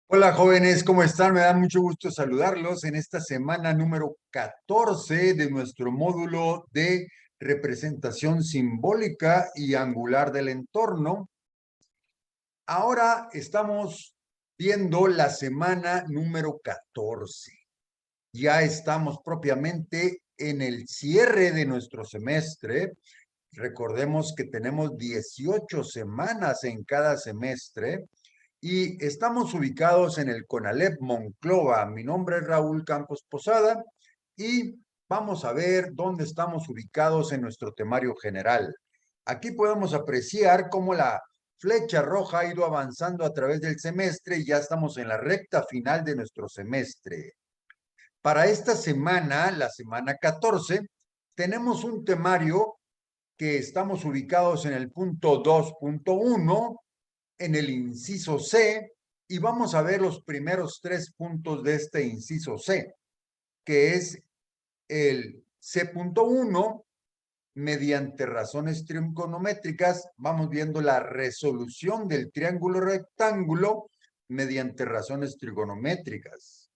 Hola jóvenes, ¿cómo están? Me da mucho gusto saludarlos en esta semana número 14 de nuestro módulo de representación simbólica y angular del entorno. Ahora estamos viendo la semana número 14. Ya estamos propiamente en el cierre de nuestro semestre. Recordemos que tenemos 18 semanas en cada semestre. Y estamos ubicados en el CONALEP Monclova. Mi nombre es Raúl Campos Posada y vamos a ver dónde estamos ubicados en nuestro temario general. Aquí podemos apreciar cómo la flecha roja ha ido avanzando a través del semestre y ya estamos en la recta final de nuestro semestre. Para esta semana, la semana 14, tenemos un temario que estamos ubicados en el punto 2.1, en el inciso C, y vamos a ver los primeros 3 puntos de este inciso C, que es el C.1. Mediante razones trigonométricas, vamos viendo la resolución del triángulo rectángulo mediante razones trigonométricas.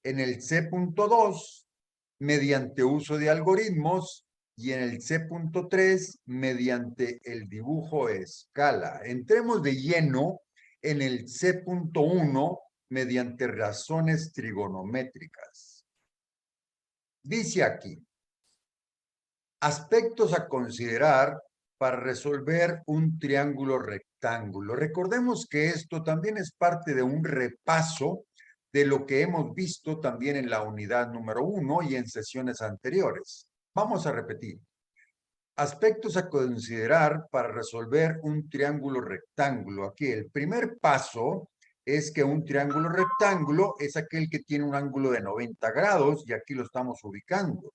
En el C.2, mediante uso de algoritmos, y en el C.3, mediante el dibujo a escala. Entremos de lleno en el C.1 mediante razones trigonométricas. Dice aquí: aspectos a considerar para resolver un triángulo rectángulo. Recordemos que esto también es parte de un repaso de lo que hemos visto también en la unidad número 1 y en sesiones anteriores. Vamos a repetir. Aspectos a considerar para resolver un triángulo rectángulo. Aquí el primer paso es que un triángulo rectángulo es aquel que tiene un ángulo de 90 grados y aquí lo estamos ubicando.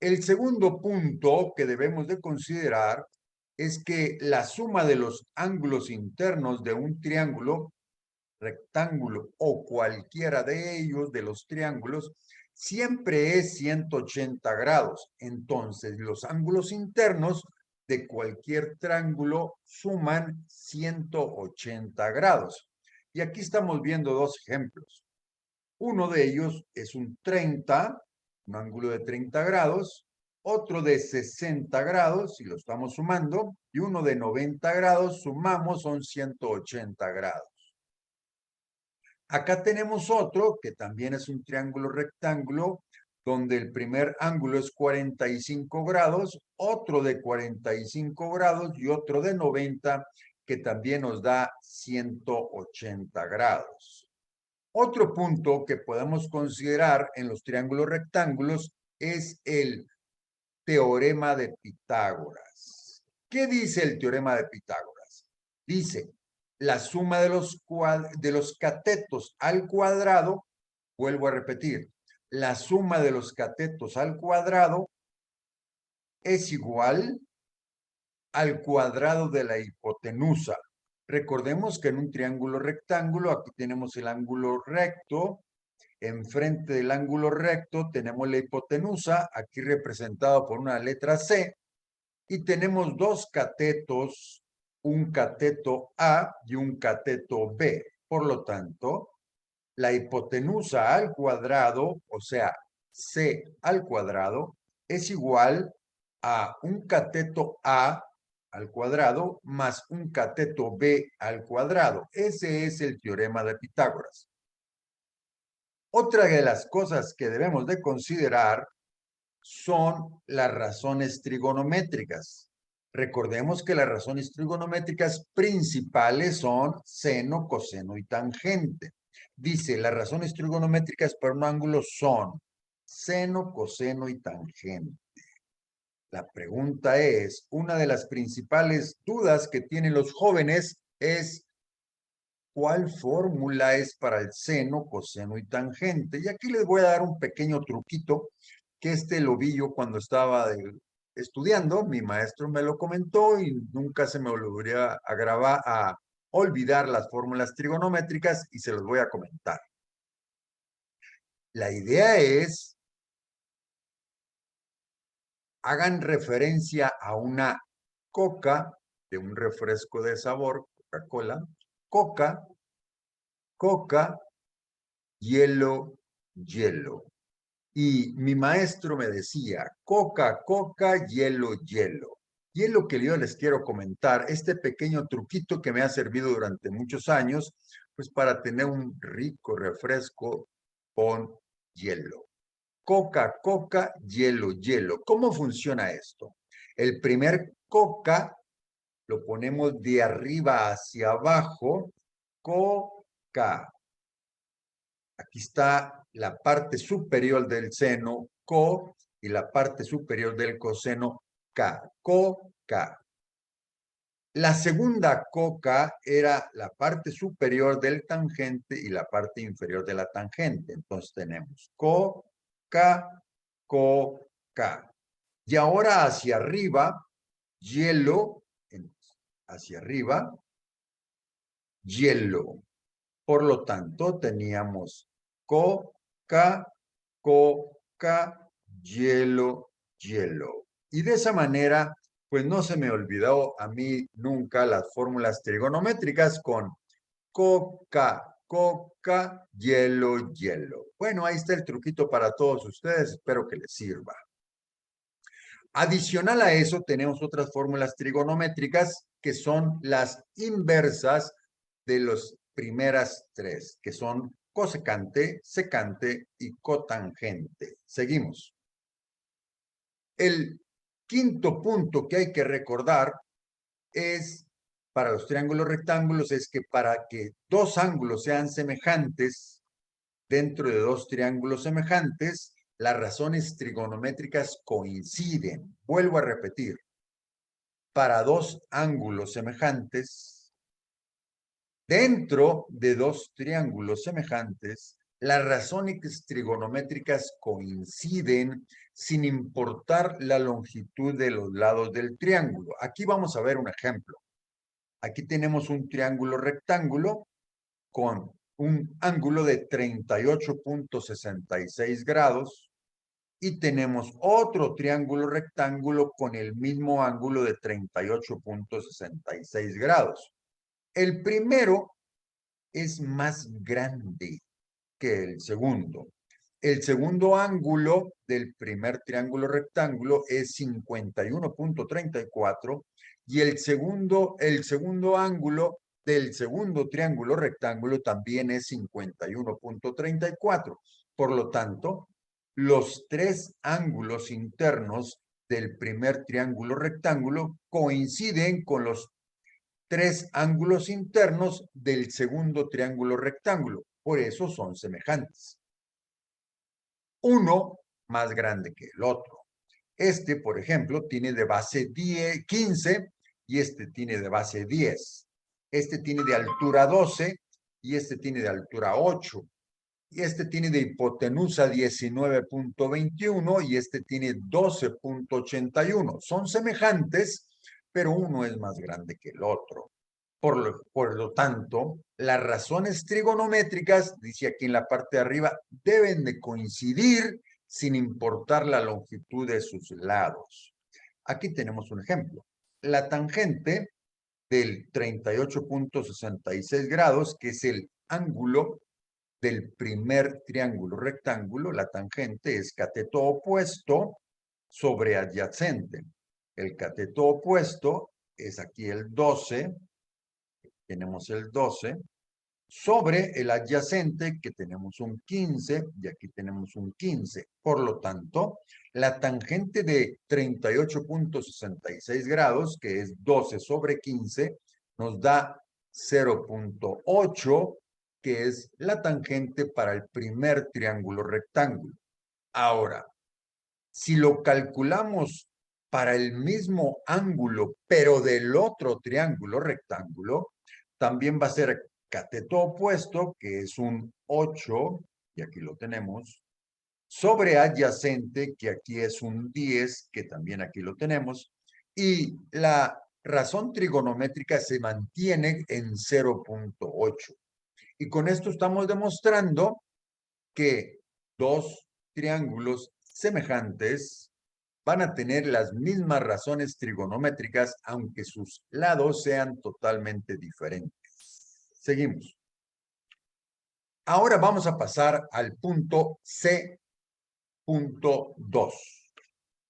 El segundo punto que debemos de considerar es que la suma de los ángulos internos de un triángulo, rectángulo o cualquiera de ellos, de los triángulos, siempre es 180 grados. Entonces, los ángulos internos de cualquier triángulo suman 180 grados. Y aquí estamos viendo dos ejemplos. Uno de ellos es un 30, un ángulo de 30 grados, otro de 60 grados, si lo estamos sumando, y uno de 90 grados, sumamos, son 180 grados. Acá tenemos otro que también es un triángulo rectángulo, donde el primer ángulo es 45 grados, otro de 45 grados y otro de 90, que también nos da 180 grados. Otro punto que podemos considerar en los triángulos rectángulos es el teorema de Pitágoras. ¿Qué dice el teorema de Pitágoras? Dice, la suma de los catetos al cuadrado, vuelvo a repetir, la suma de los catetos al cuadrado es igual al cuadrado de la hipotenusa. Recordemos que en un triángulo rectángulo, aquí tenemos el ángulo recto. Enfrente del ángulo recto tenemos la hipotenusa, aquí representado por una letra C, y tenemos dos catetos, un cateto A y un cateto B. Por lo tanto, la hipotenusa al cuadrado, o sea, C al cuadrado, es igual a un cateto A al cuadrado más un cateto B al cuadrado. Ese es el teorema de Pitágoras. Otra de las cosas que debemos de considerar son las razones trigonométricas. Recordemos que las razones trigonométricas principales son seno, coseno y tangente. Dice, las razones trigonométricas para un ángulo son seno, coseno y tangente. La pregunta es, una de las principales dudas que tienen los jóvenes es, ¿cuál fórmula es para el seno, coseno y tangente? Y aquí les voy a dar un pequeño truquito que lo vi yo cuando estaba estudiando. Mi maestro me lo comentó y nunca se me volvería a grabar, a olvidar las fórmulas trigonométricas, y se los voy a comentar. La idea es, hagan referencia a una coca de un refresco de sabor, Coca-Cola, coca, coca, hielo, hielo. Y mi maestro me decía, coca, coca, hielo, hielo. Y es lo que yo les quiero comentar, este pequeño truquito que me ha servido durante muchos años, pues para tener un rico refresco con hielo. Coca, coca, hielo, hielo. ¿Cómo funciona esto? El primer coca lo ponemos de arriba hacia abajo. Coca. Aquí está la parte superior del seno, co, y la parte superior del coseno, ca. Coca. La segunda coca era la parte superior del tangente y la parte inferior de la tangente. Entonces tenemos coca, coca. Y ahora hacia arriba, hielo, hacia arriba, hielo. Por lo tanto, teníamos coca, coca, hielo, hielo. Y de esa manera, pues no se me olvidó a mí nunca las fórmulas trigonométricas con coca, coca, hielo, hielo. Bueno, ahí está el truquito para todos ustedes. Espero que les sirva. Adicional a eso, tenemos otras fórmulas trigonométricas que son las inversas de las primeras tres, que son cosecante, secante y cotangente. Seguimos. El quinto punto que hay que recordar es, para los triángulos rectángulos, es que para que dos ángulos sean semejantes dentro de dos triángulos semejantes, las razones trigonométricas coinciden. Vuelvo a repetir, para dos ángulos semejantes, dentro de dos triángulos semejantes, las razones trigonométricas coinciden sin importar la longitud de los lados del triángulo. Aquí vamos a ver un ejemplo. Aquí tenemos un triángulo rectángulo con un ángulo de 38.66 grados y tenemos otro triángulo rectángulo con el mismo ángulo de 38.66 grados. El primero es más grande que el segundo. El segundo ángulo del primer triángulo rectángulo es 51.34 y el segundo ángulo del segundo triángulo rectángulo también es 51.34. Por lo tanto, los tres ángulos internos del primer triángulo rectángulo coinciden con los tres ángulos internos del segundo triángulo rectángulo. Por eso son semejantes. Uno más grande que el otro. Este, por ejemplo, tiene de base 15 y este tiene de base 10. Este tiene de altura 12 y este tiene de altura 8. Y este tiene de hipotenusa 19.21 y este tiene 12.81. Son semejantes, pero uno es más grande que el otro. Por lo tanto, las razones trigonométricas, dice aquí en la parte de arriba, deben de coincidir sin importar la longitud de sus lados. Aquí tenemos un ejemplo. La tangente del 38.66 grados, que es el ángulo del primer triángulo rectángulo, la tangente es cateto opuesto sobre adyacente. El cateto opuesto es aquí el 12, tenemos el 12, sobre el adyacente que tenemos un 15 y aquí tenemos un 15. Por lo tanto, la tangente de 38.66 grados, que es 12 sobre 15, nos da 0.8, que es la tangente para el primer triángulo rectángulo. Ahora, si lo calculamos para el mismo ángulo, pero del otro triángulo rectángulo, también va a ser cateto opuesto, que es un 8, y aquí lo tenemos, sobre adyacente, que aquí es un 10, que también aquí lo tenemos, y la razón trigonométrica se mantiene en 0.8. Y con esto estamos demostrando que dos triángulos semejantes van a tener las mismas razones trigonométricas, aunque sus lados sean totalmente diferentes. Seguimos. Ahora vamos a pasar al punto C.2.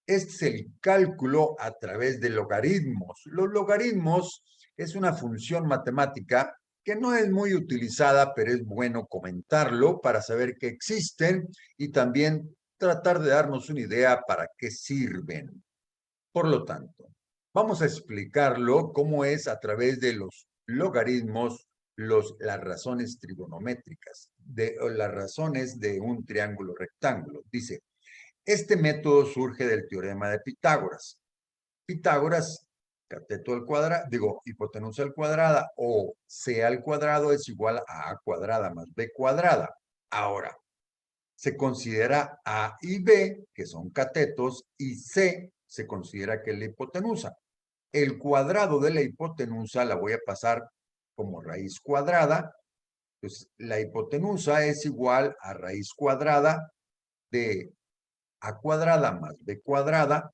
Este es el cálculo a través de logaritmos. Los logaritmos es una función matemática que no es muy utilizada, pero es bueno comentarlo para saber que existen y también tratar de darnos una idea para qué sirven. Por lo tanto, vamos a explicarlo cómo es a través de los logaritmos, las razones trigonométricas, las razones de un triángulo rectángulo. Dice, este método surge del teorema de Pitágoras. Pitágoras, cateto al cuadrado, hipotenusa al cuadrada o c al cuadrado es igual a cuadrada más b cuadrada. Ahora, se considera a y b, que son catetos, y c se considera que es la hipotenusa. El cuadrado de la hipotenusa la voy a pasar como raíz cuadrada. Pues la hipotenusa es igual a raíz cuadrada de a cuadrada más b cuadrada.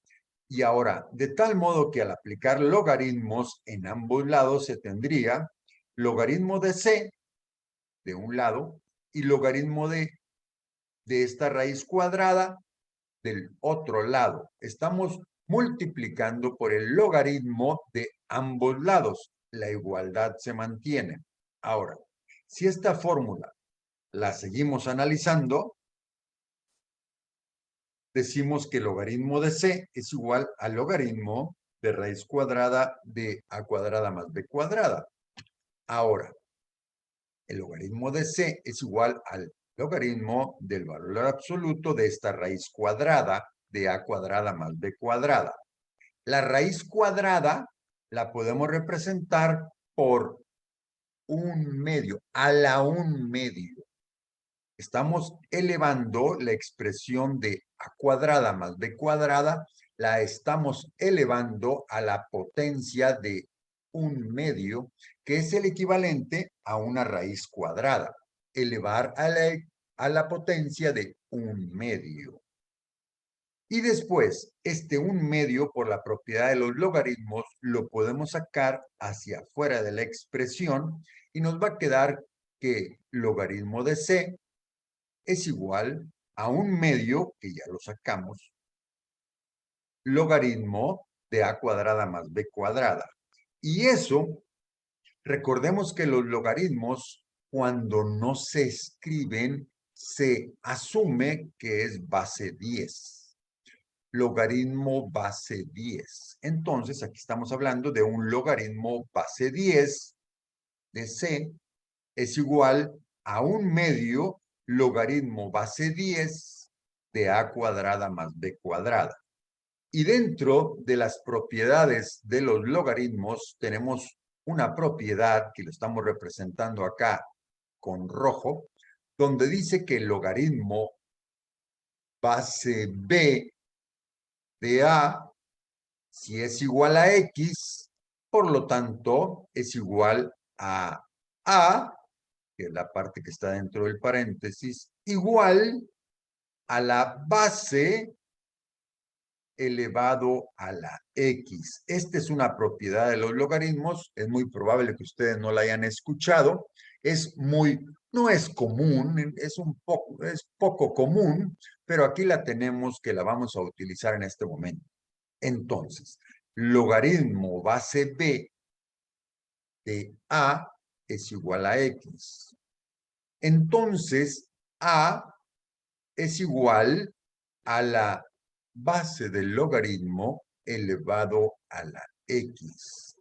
Y ahora, de tal modo que al aplicar logaritmos en ambos lados se tendría logaritmo de c de un lado y logaritmo de esta raíz cuadrada del otro lado. Estamos multiplicando por el logaritmo de ambos lados. La igualdad se mantiene. Ahora, si esta fórmula la seguimos analizando, decimos que el logaritmo de c es igual al logaritmo de raíz cuadrada de a cuadrada más b cuadrada. Ahora, el logaritmo de c es igual al logaritmo del valor absoluto de esta raíz cuadrada de a cuadrada más b cuadrada. La raíz cuadrada la podemos representar por un medio, a la un medio. Estamos elevando la expresión de a cuadrada más b cuadrada, la estamos elevando a la potencia de un medio, que es el equivalente a una raíz cuadrada. Elevar a la potencia de un medio. Y después, este un medio, por la propiedad de los logaritmos, lo podemos sacar hacia afuera de la expresión y nos va a quedar que logaritmo de c es igual a un medio, que ya lo sacamos, logaritmo de a cuadrada más b cuadrada. Y eso, recordemos que los logaritmos, cuando no se escriben, se asume que es base 10. Logaritmo base 10. Entonces, aquí estamos hablando de un logaritmo base 10 de c es igual a un medio logaritmo base 10 de a cuadrada más b cuadrada. Y dentro de las propiedades de los logaritmos tenemos una propiedad que lo estamos representando acá con rojo, donde dice que el logaritmo base b de a, si es igual a x, por lo tanto es igual a, que es la parte que está dentro del paréntesis, igual a la base elevado a la x. Esta es una propiedad de los logaritmos, es muy probable que ustedes no la hayan escuchado, no es común, es poco común, pero aquí la tenemos que la vamos a utilizar en este momento. Entonces, logaritmo base b de a es igual a x. Entonces, a es igual a la base del logaritmo elevado a la x.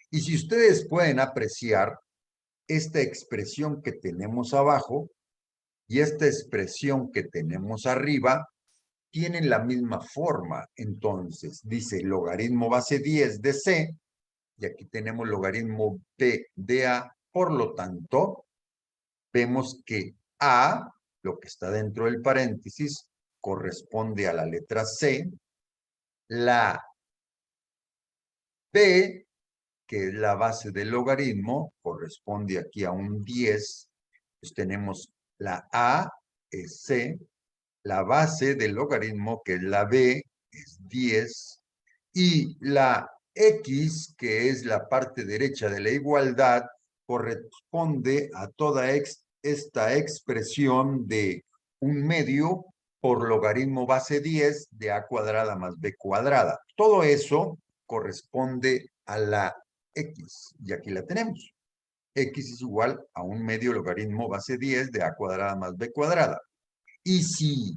Y si ustedes pueden apreciar esta expresión que tenemos abajo y esta expresión que tenemos arriba, tienen la misma forma. Entonces, dice logaritmo base 10 de c, y aquí tenemos logaritmo b de a. Por lo tanto, vemos que a, lo que está dentro del paréntesis, corresponde a la letra c. La b, que es la base del logaritmo, corresponde aquí a un 10. Pues tenemos la a, es c. La base del logaritmo, que es la b, es 10. Y la x, que es la parte derecha de la igualdad, corresponde a toda esta expresión de 1/2 por logaritmo base 10 de a cuadrada más b cuadrada. Todo eso corresponde a la x, y aquí la tenemos. X es igual a 1/2 logaritmo base 10 de a cuadrada más b cuadrada. Y si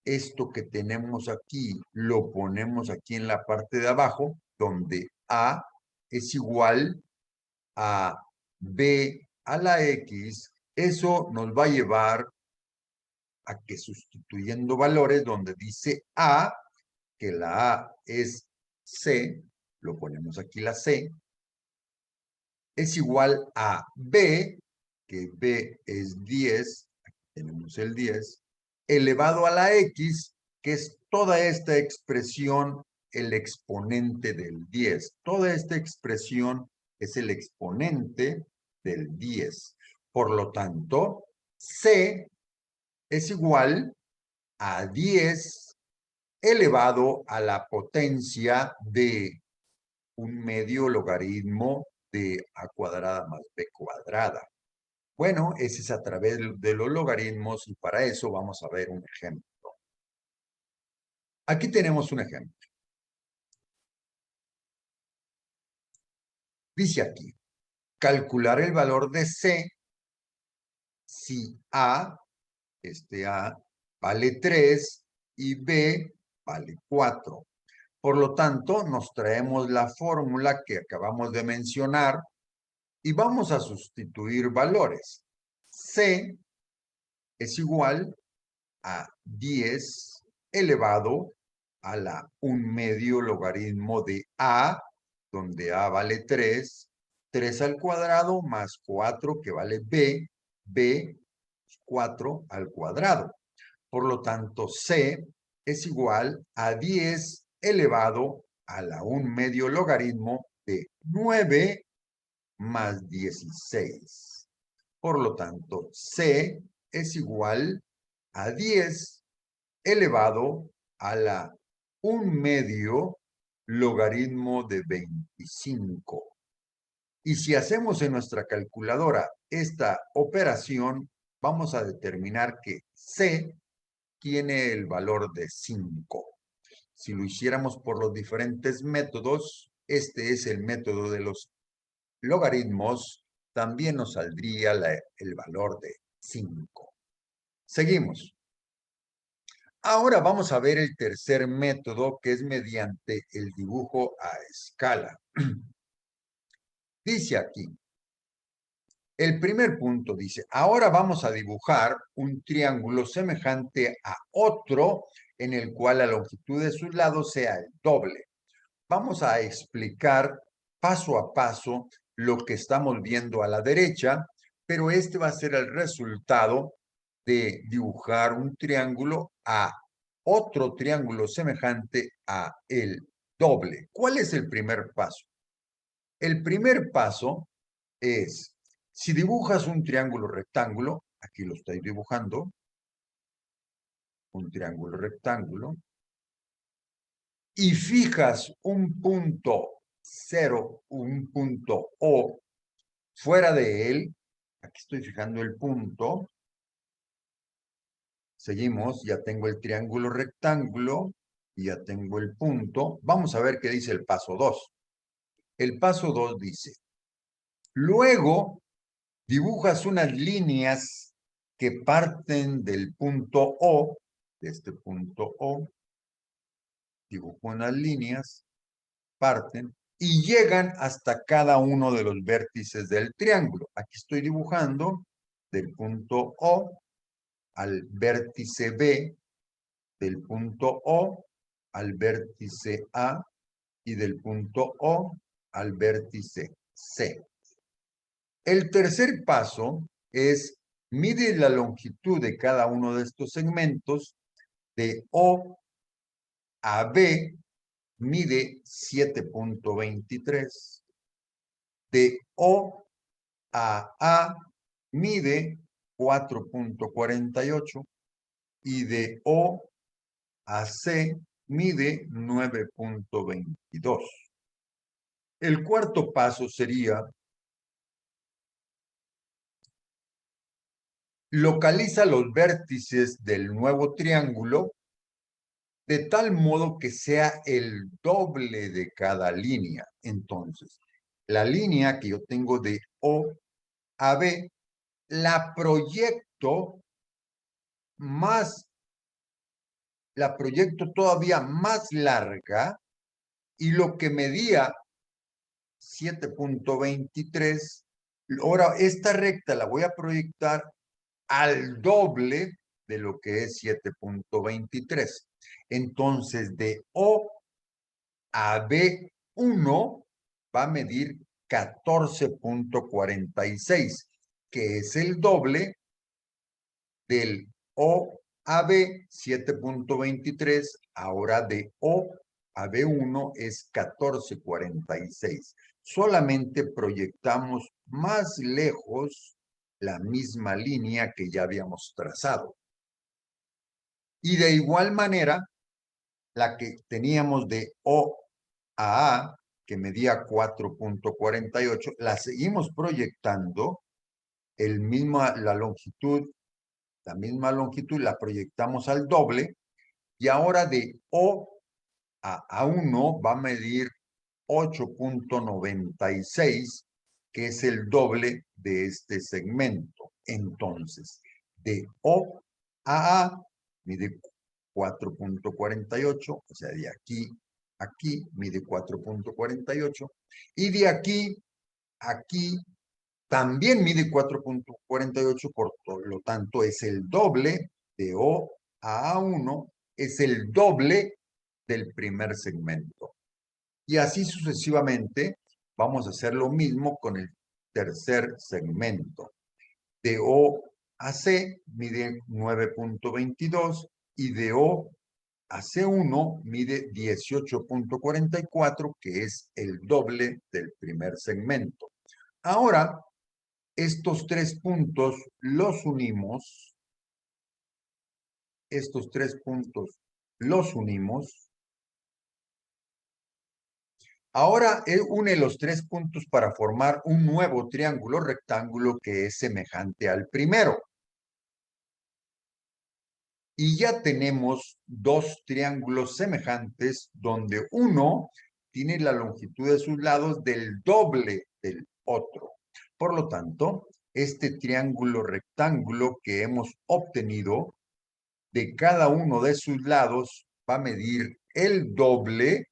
esto que tenemos aquí lo ponemos aquí en la parte de abajo, donde a es igual a b a la x, eso nos va a llevar a que sustituyendo valores donde dice a, que la a es c, lo ponemos aquí la c, es igual a b, que b es 10, aquí tenemos el 10, elevado a la x, que es toda esta expresión, el exponente del 10. Toda esta expresión es el exponente del 10. Por lo tanto, c es igual a 10 elevado a la potencia de 1/2 logaritmo de a cuadrada más b cuadrada. Bueno, ese es a través de los logaritmos y para eso vamos a ver un ejemplo. Aquí tenemos un ejemplo. Dice aquí, calcular el valor de C si A, este A, vale 3 y B vale 4. Por lo tanto, nos traemos la fórmula que acabamos de mencionar y vamos a sustituir valores. C es igual a 10 elevado a la 1/2 logaritmo de A, donde A vale 3, 3 al cuadrado más 4 que vale B, B 4 al cuadrado. Por lo tanto, C es igual a 10 elevado a la 1/2 logaritmo de 9 más 16. Por lo tanto, C es igual a 10 elevado a la 1/2 logaritmo de 25. Y si hacemos en nuestra calculadora esta operación, vamos a determinar que C tiene el valor de 5. Si lo hiciéramos por los diferentes métodos, este es el método de los logaritmos, también nos saldría el valor de 5. Seguimos. Ahora vamos a ver el tercer método, que es mediante el dibujo a escala. Dice aquí, el primer punto dice, ahora vamos a dibujar un triángulo semejante a otro en el cual la longitud de sus lados sea el doble. Vamos a explicar paso a paso lo que estamos viendo a la derecha, pero este va a ser el resultado de dibujar un triángulo a otro triángulo semejante a el doble. ¿Cuál es el primer paso? El primer paso es, si dibujas un triángulo rectángulo, aquí lo estoy dibujando, un triángulo rectángulo, y fijas un punto 0, un punto O fuera de él, aquí estoy fijando el punto, seguimos, ya tengo el triángulo rectángulo, y ya tengo el punto. Vamos a ver qué dice el paso 2. El paso 2 dice, luego dibujas unas líneas que parten del punto O, de este punto O, dibujo unas líneas, parten, y llegan hasta cada uno de los vértices del triángulo. Aquí estoy dibujando del punto O al vértice B, del punto O al vértice A y del punto O al vértice C. El tercer paso es mide la longitud de cada uno de estos segmentos de O a B, mide 7.23. De O a A, mide 4.48. Y de O a C, mide 9.22. El cuarto paso sería Localiza los vértices del nuevo triángulo de tal modo que sea el doble de cada línea. Entonces, la línea que yo tengo de O a B, la proyecto todavía más larga, y lo que medía 7.23, ahora esta recta la voy a proyectar al doble de lo que es 7.23. Entonces, de O a B1 va a medir 14.46, que es el doble del O a B 7.23, ahora de O a B1 es 14.46. Solamente proyectamos más lejos la misma línea que ya habíamos trazado. Y de igual manera, la que teníamos de O a A, que medía 4.48, la seguimos proyectando, la misma longitud la proyectamos al doble, y ahora de O a A1 va a medir 8.96, que es el doble de este segmento. Entonces, de O a A mide 4.48, o sea, de aquí a aquí mide 4.48, y de aquí a aquí también mide 4.48, por lo tanto es el doble de O a A1, es el doble del primer segmento. Y así sucesivamente vamos a hacer lo mismo con el tercer segmento. De O a C mide 9.22 y de O a C1 mide 18.44, que es el doble del primer segmento. Ahora, estos tres puntos los unimos, Ahora une los tres puntos para formar un nuevo triángulo rectángulo que es semejante al primero. Y ya tenemos dos triángulos semejantes donde uno tiene la longitud de sus lados del doble del otro. Por lo tanto, este triángulo rectángulo que hemos obtenido, de cada uno de sus lados va a medir el doble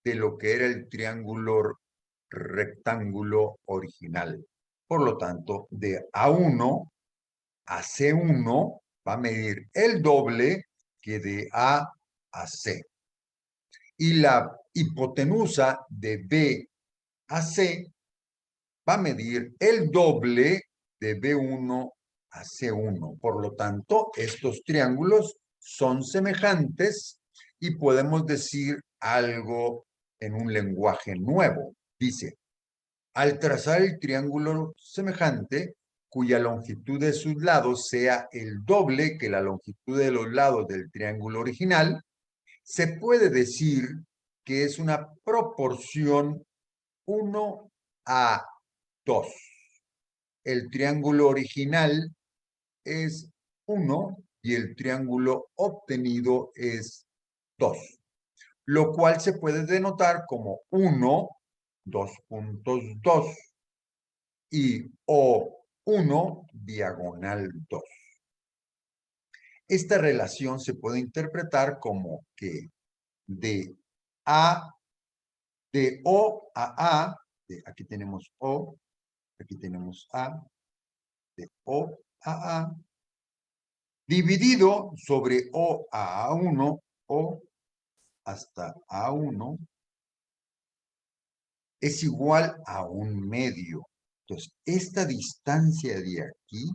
de lo que era el triángulo rectángulo original. Por lo tanto, de A1 a C1 va a medir el doble que de A a C. Y la hipotenusa de B a C va a medir el doble de B1 a C1. Por lo tanto, estos triángulos son semejantes y podemos decir algo en un lenguaje nuevo. Dice, al trazar el triángulo semejante, cuya longitud de sus lados sea el doble que la longitud de los lados del triángulo original, se puede decir que es una proporción 1 a 2. El triángulo original es 1 y el triángulo obtenido es 2, lo cual se puede denotar como 1, 2.2 y O1 diagonal 2. Esta relación se puede interpretar como que de O a A, aquí tenemos O, aquí tenemos A, de O a A, dividido sobre O a A1, O hasta A1, es igual a 1/2. Entonces, esta distancia de aquí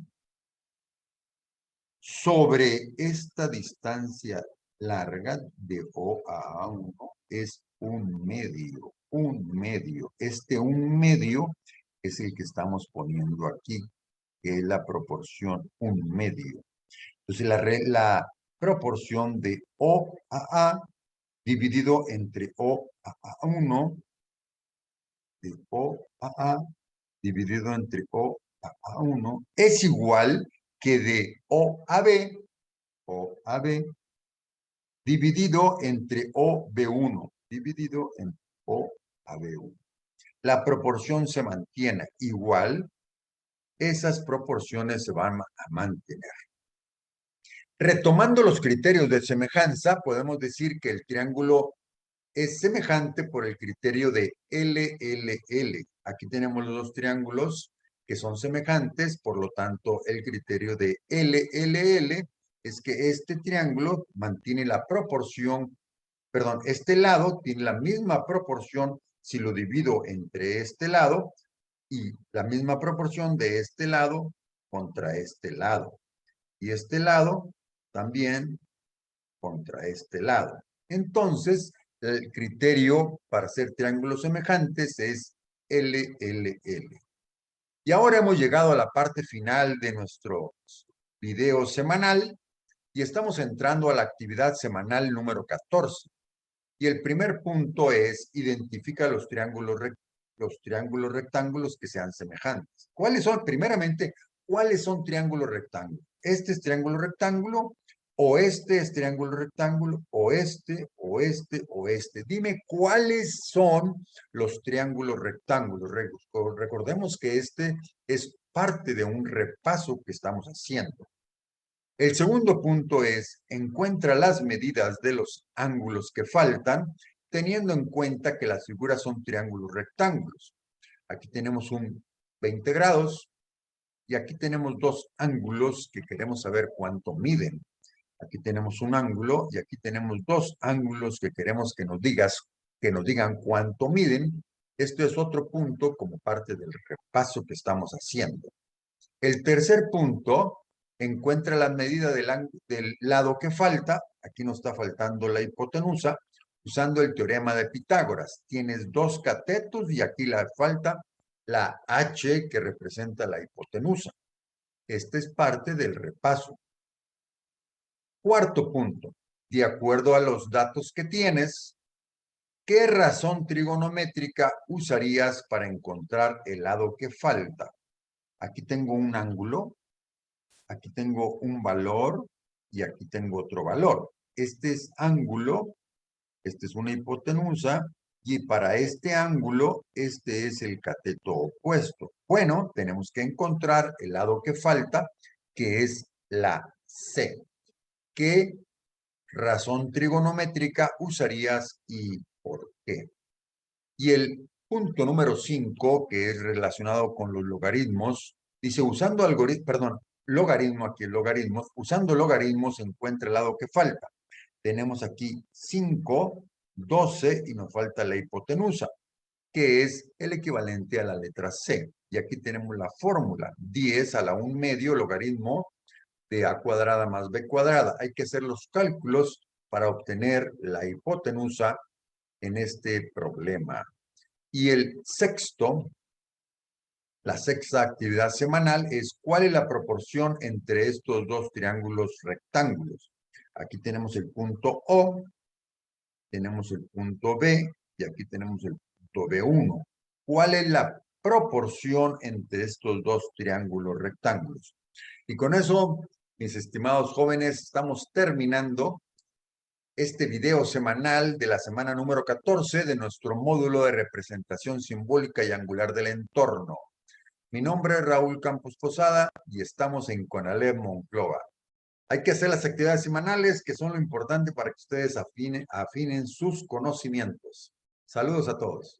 sobre esta distancia larga de O a A1 es 1/2. 1/2. Este 1/2 es el que estamos poniendo aquí, que es la proporción 1/2. Entonces, la proporción de O a A dividido entre O a A1, de O a A dividido entre O a A1, es igual que de O a B, dividido entre OB1, dividido en O a B1. La proporción se mantiene igual, esas proporciones se van a mantener. Retomando los criterios de semejanza, podemos decir que el triángulo es semejante por el criterio de LLL. Aquí tenemos los dos triángulos que son semejantes, por lo tanto, el criterio de LLL es que este triángulo mantiene la proporción, perdón, este lado tiene la misma proporción si lo divido entre este lado y la misma proporción de este lado contra este lado. Y este lado también contra este lado. Entonces, el criterio para hacer triángulos semejantes es LLL. Y ahora hemos llegado a la parte final de nuestro video semanal y estamos entrando a la actividad semanal número 14. Y el primer punto es identifica los triángulos rectángulos que sean semejantes. ¿Cuáles son? Primeramente, ¿cuáles son triángulos rectángulos? Este es triángulo rectángulo, o este es triángulo rectángulo, o este, o este, o este. Dime cuáles son los triángulos rectángulos. Recordemos que este es parte de un repaso que estamos haciendo. El segundo punto es, encuentra las medidas de los ángulos que faltan, teniendo en cuenta que las figuras son triángulos rectángulos. Aquí tenemos un 20 grados y aquí tenemos dos ángulos que queremos saber cuánto miden. Aquí tenemos un ángulo y aquí tenemos dos ángulos que queremos que nos digan cuánto miden. Este es otro punto como parte del repaso que estamos haciendo. El tercer punto, encuentra la medida del lado que falta. Aquí nos está faltando la hipotenusa, usando el teorema de Pitágoras. Tienes dos catetos y aquí le falta la H que representa la hipotenusa. Este es parte del repaso. Cuarto punto, de acuerdo a los datos que tienes, ¿qué razón trigonométrica usarías para encontrar el lado que falta? Aquí tengo un ángulo, aquí tengo un valor y aquí tengo otro valor. Este es ángulo, este es una hipotenusa y para este ángulo, este es el cateto opuesto. Bueno, tenemos que encontrar el lado que falta, que es la C. ¿Qué razón trigonométrica usarías y por qué? Y el punto número 5, que es relacionado con los logaritmos, dice, usando logaritmos, usando logaritmos encuentra el lado que falta. Tenemos aquí 5, 12 y nos falta la hipotenusa, que es el equivalente a la letra C. Y aquí tenemos la fórmula, 10 a la 1 medio logaritmo de a cuadrada más b cuadrada. Hay que hacer los cálculos para obtener la hipotenusa en este problema. Y la sexta actividad semanal es ¿cuál es la proporción entre estos dos triángulos rectángulos? Aquí tenemos el punto O, tenemos el punto B y aquí tenemos el punto B1. ¿Cuál es la proporción entre estos dos triángulos rectángulos? Y con eso, mis estimados jóvenes, estamos terminando este video semanal de la semana número 14 de nuestro módulo de representación simbólica y angular del entorno. Mi nombre es Raúl Campos Posada y estamos en CONALEP Monclova. Hay que hacer las actividades semanales que son lo importante para que ustedes afinen sus conocimientos. Saludos a todos.